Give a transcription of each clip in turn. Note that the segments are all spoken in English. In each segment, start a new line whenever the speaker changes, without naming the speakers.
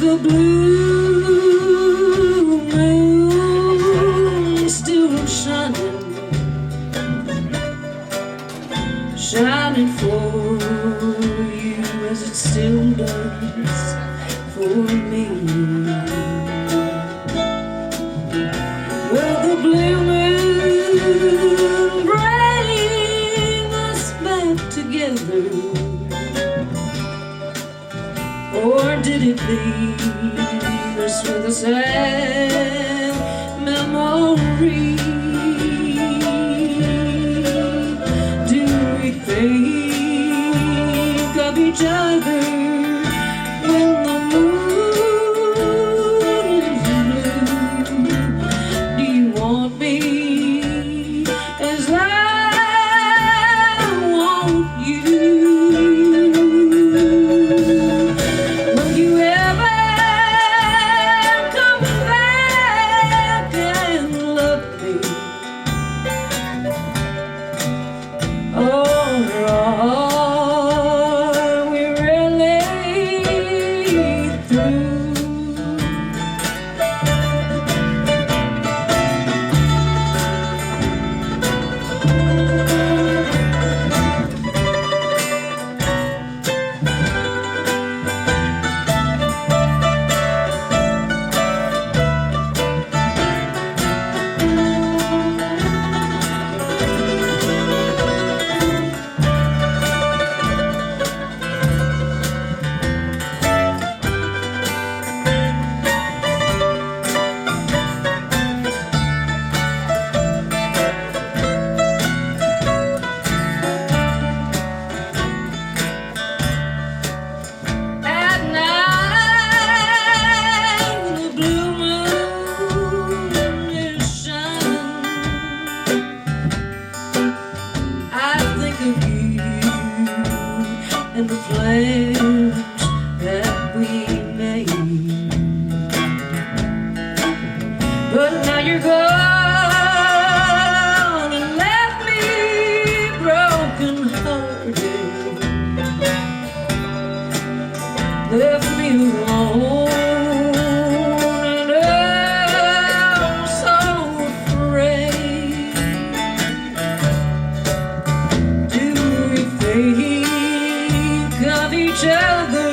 the blue moon still shining, shining for you as it still does for me. Well, the blue moon bring us back together, or did it leave us with a sad memory? Do we think of each other when the moon is blue? Do you want me as I want you? Will you ever come back and love me? Or are we really through? And the plans that we made, but now you're gone and left me broken hearted, left me alone and I'm so afraid. Do we think of each other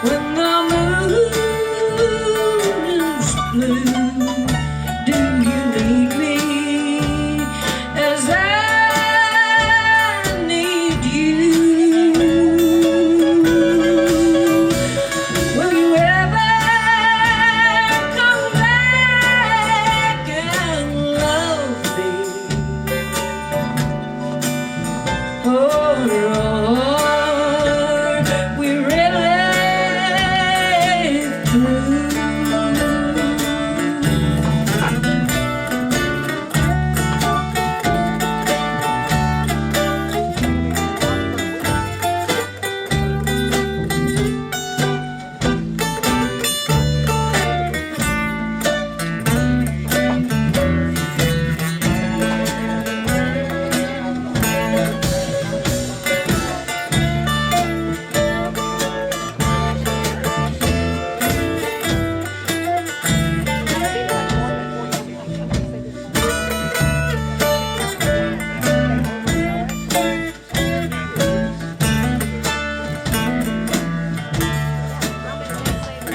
when the moon is blue? Do you need me as I need you? Will you ever come back and love me? Or are we really through?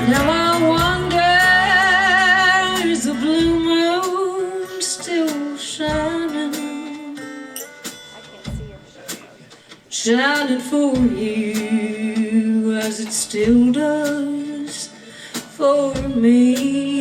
Now I wonder, is the blue moon still shining? Shining for you as it still does for me.